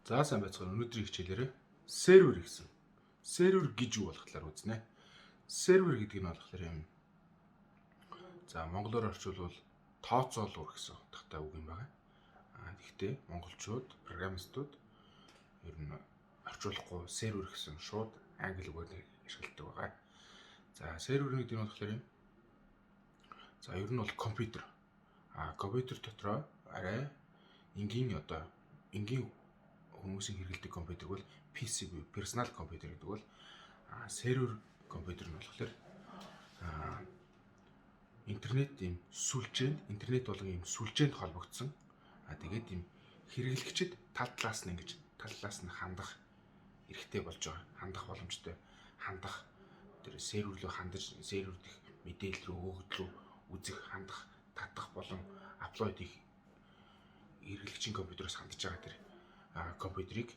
За сайн байцгаана. Өнөөдрийн хичээлээр сервер гэсэн. Сервер гэж юу болох талаар үзнэ. Сервер гэдэг нь болохоор юм. За монголоор орчуулбал тооцоолуур гэсэн утгатай үг юм байна. Гэхдээ монголчууд, программистууд ер нь орчуулахгүй сервер гэсэн шууд англи үгээр ашигладаг байгаа. За сервер гэдэг нь болохоор юм. За ер нь бол компьютер. Компьютер дотроо арай энгийн хүмүүсийн хэрэглэдэг компьютер бол PC буюу personal компьютер гэдэг бол сервер компьютер нь болохоор интернет болон ийм сүлжээнд холбогдсон. Тэгээд ийм хэрэглэгчид тал талаас нь хандах эрхтэй болж байгаа. Хандах боломжтой. Хандах тэр сервер рүү хандаж сервер дэх мэдээлэл рүү өгөгдөл үзэх, хандах, татах болон апплойд хийх хэрэглэгчийн компьютероос хандж байгаа тэр компьютерийг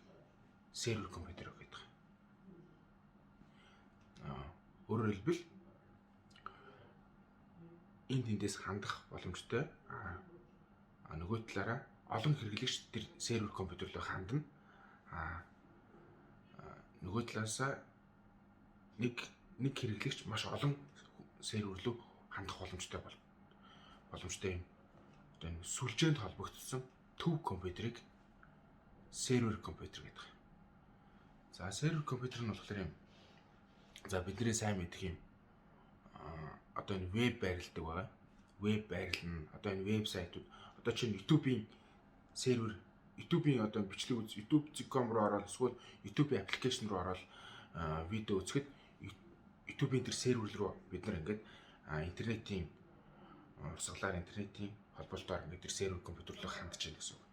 сервер компьютер гэдэг. Өөрөөр хэлбэл эндээс хандах боломжтой. Нөгөө талаараа олон хэрэглэгч тэр сервер компьютер руу хандна. Нөгөө талаасаа нэг хэрэглэгч маш олон сервер рүү хандах боломжтой юм. Одоо энэ сүлжээнд холбогдсон төв компьютерийг сервер компьютер гэдэг. За сервер компьютер нь болохоор юм. За бидний сайн мэдэх юм. Одоо энэ веб байрладаг байгаа. Веб байрлал нь одоо энэ вебсайтууд одоо чинь YouTube-ийн сервер, YouTube-ийн одоо бичлэг үз youtube.com руу ороод эсвэл YouTube аппликейшн руу ороод видео үзэхэд YouTube-ийн тэр сервер рүү бид нар ингээд интернетийн урсгалаар интернетийн холбоолтоор ингээд тэр сервер компьютер руу хандж байна гэсэн үг.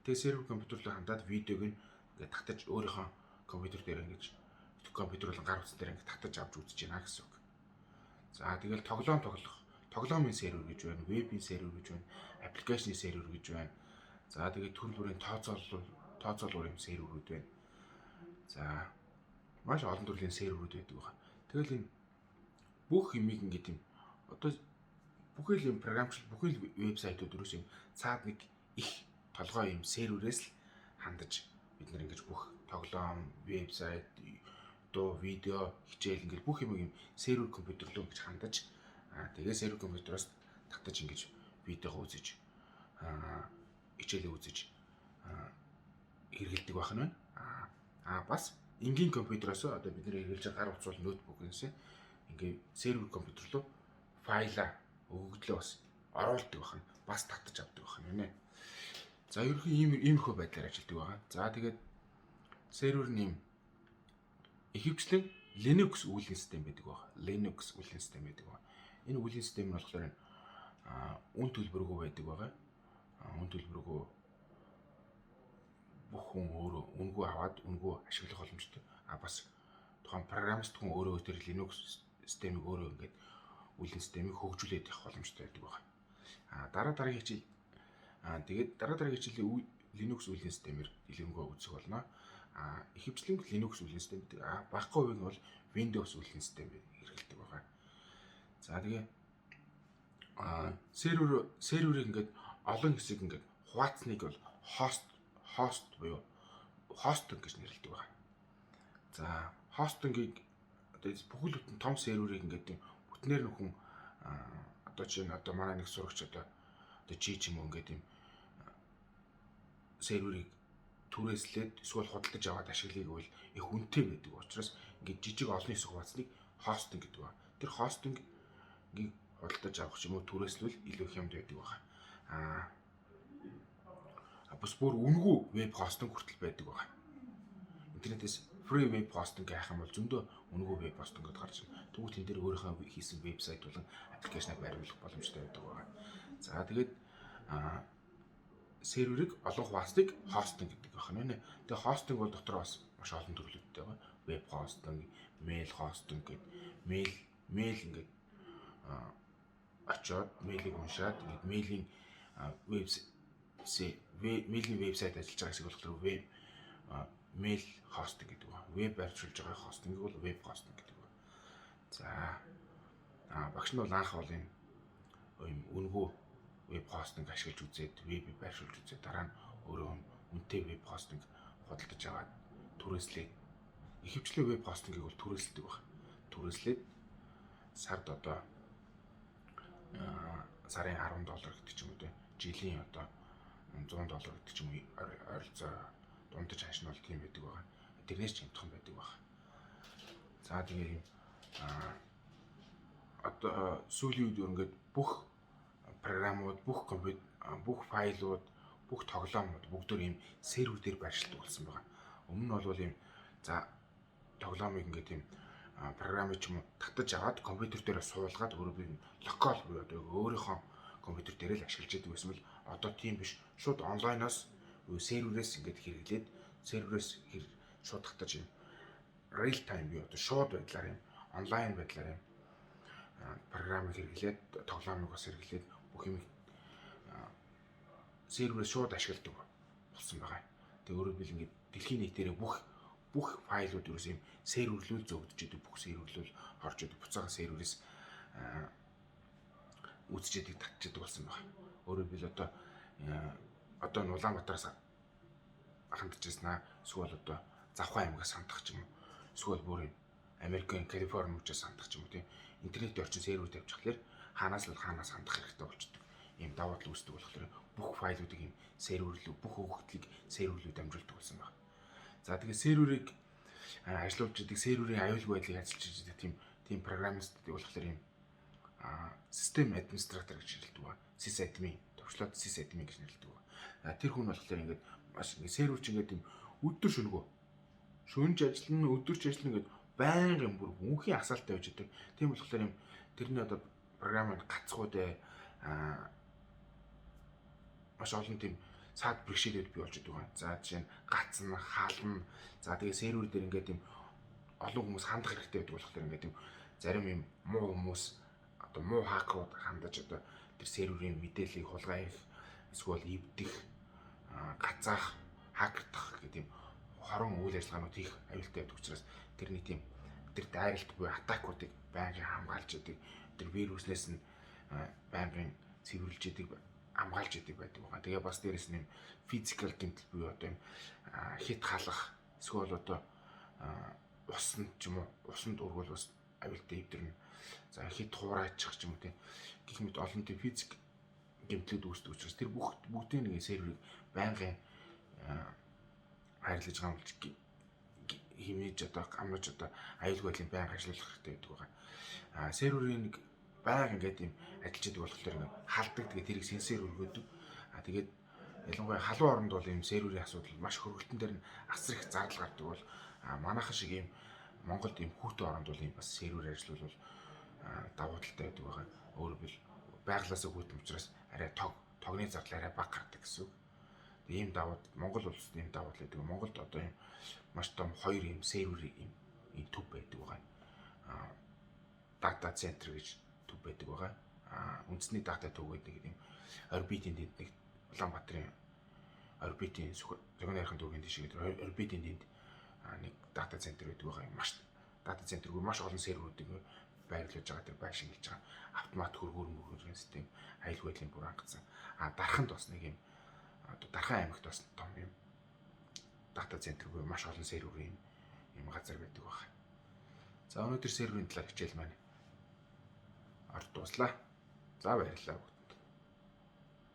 Тэгээ сервер компьютер руу хандаад видеог ингээд татаж өөрийнхөө компьютер дээр ингээд компьютер болон гар утсан дээр ингээд татаж авч үзэж байна гэсэн үг. За тэгэл тоглоомын сервер гэж байна, вебийн сервер гэж байна, аппликейшны сервер гэж байна. За тэгээд төрөл бүрийн тооцоолуурын серверүүд байна. За маш олон төрлийн серверүүд байдаг байна. Тэгэл энэ бүх юмыг ингээд юм одоо бүхэл юм програмчлал, бүхэл вебсайтууд өрөөс юм цаад нэг их толгой юм серверээс л хандаж бид нар ингэж бүх тоглоом, вебсайт, дуу, видео, хичээл ингэж бүх юм сервер компьютер руу ингэж хандаж тэгээ сервер компьютероос татаж ингэж видео үзэж хичээлээ үзэж хэрэгэлдэг байх нь байна. Бас энгийн компьютероос одоо бид нэр хэрэглэж байгаа гар утас бол ноутбукээс ингээ сервер компьютер руу файлаа өгөгдлөө бас оруулдаг байх нь бас татаж авдаг байх нь нэ. За ерөнхий иймэрхүү байдлаар ажилладаг байгаа. За тэгээд сервер нь юм ихэвчлэн Linux үйлдвэрлэлийн систем байдаг байна. Linux үйлдвэрлэлийн систем байдаг байна. Энэ үйлдвэрлэлийн систем нь болохоор үн төлбөргүй байдаг байгаа. Үн төлбөргүй бүх хүн өөрөө үнгүй аваад үнгүй ашиглах боломжтой. Бас тухайн программист хүн өөрөө тэр Linux системийг өөрөө ингээд үйлдвэрлэлийн системийг хөгжүүлээд явах боломжтой байдаг байна. Дараагийн хичээлийн Linux үйлдвэрлэлийн системээр дэлгэрэнгүй үзэх болно. Ихэвчлэн Linux үйлдвэрлэлийн систем гэдэг. Багахан хувийн бол Windows үйлдвэрлэлийн систем хэрэглэдэг байгаа. За тэгээ серверийг ингээд олон хэсэг ингээд хуваацныг бол хост буюу хостинг гэж нэрлэдэг байгаа. За хостингийг одоо бүхэл бүтэн том серверийг ингээд бүтнээр нь хүн одоо чинь одоо манай нэг сурагч одоо чи ч юм уу ингээд юм серверийг түрээслээд эсвэл худалдаж аваад ашиглахыг бол их үнэтэй байдаг учраас ингээд жижиг олон хэсэг хуваацныг хостинг гэдэг ба. Тэр хостингийг худалдаж авах ч юм уу түрээслвэл илүү хямд байдаг байна. Бас бүр үнэгүй веб хостинг хүртэл байдаг байна. Интернетээс free web hosting гэх юм бол зөндөө үнэгүй веб хостингод гарч ирнэ. Тэгвэл тэн дээр өөрийнхөө хийсэн вебсайт болон аппликейшныг байруулах боломжтой байдаг байна. За тэгээд серверийг олон хуваацныг хостинг гэдэг байна нэ. Тэгээ хостинг бол дотор бас маш олон төрлүүдтэй байна. Веб хостинг, мэйл хостинг гэдэг. Мэйл ингээд очоод мэйлийг уншаад ингээд мэйлийн вебсайт ажиллаж байгаа хэсэг болохоор веб мэйл хостинг гэдэг байна. Веб байршуулж байгаа хостингийг бол веб хостинг гэдэг байна. За багш нь бол анх бол юм үнэгүй веб хостинг ашиглаж үзээд веб байршуулж үзээд дараа нь өөрөө үнэтэй веб хостинг худалдаж аваад түрээслээд ихэвчлэн веб хостингийг бол түрээсэлдэг баг. Түрээслээд сард одоо сарын $10 гэдэг ч юм уу те, жилийн одоо $100 гэдэг ч юм уу ойролцоо дундаж хашнуул тийм байдаг байгаа. Тэрнээс ч хямдхан байдаг байгаа. За тэгээд одоо сүүлийн үед ингээд бүх програмууд, бүх файлууд, бүх тоглоомууд бүгдөө ийм сервер дээр байршилдаг болсон байгаа. Өмнө нь бол ийм за тоглоомыг ингээд ийм програмыг ч юм уу татаж аваад компьютер дээр суулгаад өөрөөр локал буюу одоо өөрийнхөө компьютер дээр л ашиглаж байдаг байсан бол одоо тийм биш. Шууд онлайноос серверээс ингээд хэрэглээд серверээс шууд татаж юм real time буюу одоо шууд байдлаар юм онлайн байдлаар юм програмыг хэрэглээд тоглоомыг бас хэрэглээд бүх юм серверээс шууд ашигладаг болсон байгаа. Тэгээ өөрөөр хэл ингээд дэлхийн нийтээр бүх файлууд ерөөс юм серверлүүл зөгдөж идэг, бүх серверлүүл орж идэг, буцаага серверээс үзэж идэг, татж идэг болсон байна. Өөрөөр хэл одоо Улаанбаатараас хандж ирсэн эсвэл одоо Завхан аймгаас хандах ч юм уу, эсвэл бүр Америкийн Калифорни мужаас хандах ч юм уу тийм интернет орчин сервер тавьж хахлаар хаанаас хандах хэрэгтэй болчдөг. Ийм давуу тал үүсдэг болохоор бүх файлуудыг ийм серверлүү, бүх хөгжлийг серверлүүд амжуулдаг болсон байна. За тэгээд серверийг ажиллуулж идэг, серверийн аюулгүй байдлыг ажиллаж идэг тийм программистууд болохоор ийм систем администратор гэж нэрлэдэг ба. Sysadmin, төвчлөөд sysadmin гэж нэрлэдэг ба. Тэр хүн болохоор ингээд маш ингээд сервер чинь ингээд ийм өдөр шөнөгөө шөнөж ажиллана, өдөрч ажиллана гэдэг байнгын бүр мөнхийн асаалттай байж идэг. Тийм болохоор ийм тэрний одоо програмын гацхууд маш олон тийм саад бэрхшээлүүд бий болж идэг байна. За жишээ нь гацна, хаална. За тэгээ сервер дээр ингээд тийм олон хүмүүс хандах хэрэгтэй байдаг болохоор ингээд тийм зарим юм муу хүмүүс одоо муу хакерууд хандаж одоо тэр серверийн мэдээллийг хулгайх, эсвэл эвдэх, гацаах, хакердах гэдэг юм хорон үйл ажиллагаанууд хийх аюултай байдаг учраас тэрний тийм тэр дайралт буюу атакуудыг байнгын хамгаалж идэг. Тэр вируснээс нь байнгын цэвэрлж идэг, хамгаалж идэг байдаг байгаа. Тэгээ бас дээрэс нь физикал гэмтэл буюу одоо юм хит халах, эсвэл одоо усанд ч юм уу, усанд ургуул бас аюултай эвдэрнэ. За хит хуурайчих ч юм уу тийм гэх мэт олон тийм физик гэмтлүүд үүсдэг учраас тэр бүгдийн нэг серверийг байнгын хайрлаж гамлж химээж одоо амнаж одоо аюулгүй байдлын байнга ажиллах хэрэгтэй байдаг байгаа. Серверийн нэг байнга ингээд юм ажиллаж идэг болохоор ингээд халдаг, тэгээд тэрийг сенсор өргөдөг. Тэгээд ялангуяа халуун оронд бол ийм серверийн асуудал маш хөргөлтөн дээр нь асар их зардал гардаг бол манайхан шиг ийм Монголд ийм хүүтэн оронд бол ийм бас сервер ажиллавал давуу талтай байдаг байгаа. Өөрөөр хэл байглаасаа хүүтэн учраас арай тогны зардал арай бага гардаг гэсэн үг. Ийм давуу Монгол улсад ийм давуу тал байдаг. Монголд одоо ийм маш том хоёр ийм сервер ийм төв байдаг байгаа. Дата центр гэж төв байдаг байгаа. Үндэсний дата төв гэдэг ийм орбитийн дэнд нэг Улаанбаатарын орбитийн зөгнөрхөн дүүргийн дэшиг орбитийн дэнд нэг дата центр байдаг байгаа. Маш дата центргүй маш олон серверүүдийг байрлуулж байгаа, тэр байшин хийж байгаа. Автомат хөргөөр систем, аюулгүй байдлын бүр хангацсан. Дарханд бас нэг юм одоо Дархан аймагт бас том юм дата центргүй маш олон сервер юм газар байдаг байна. За өнөөдөр серверийн талаар хичээл маань орд дуслаа. За баярлалаа.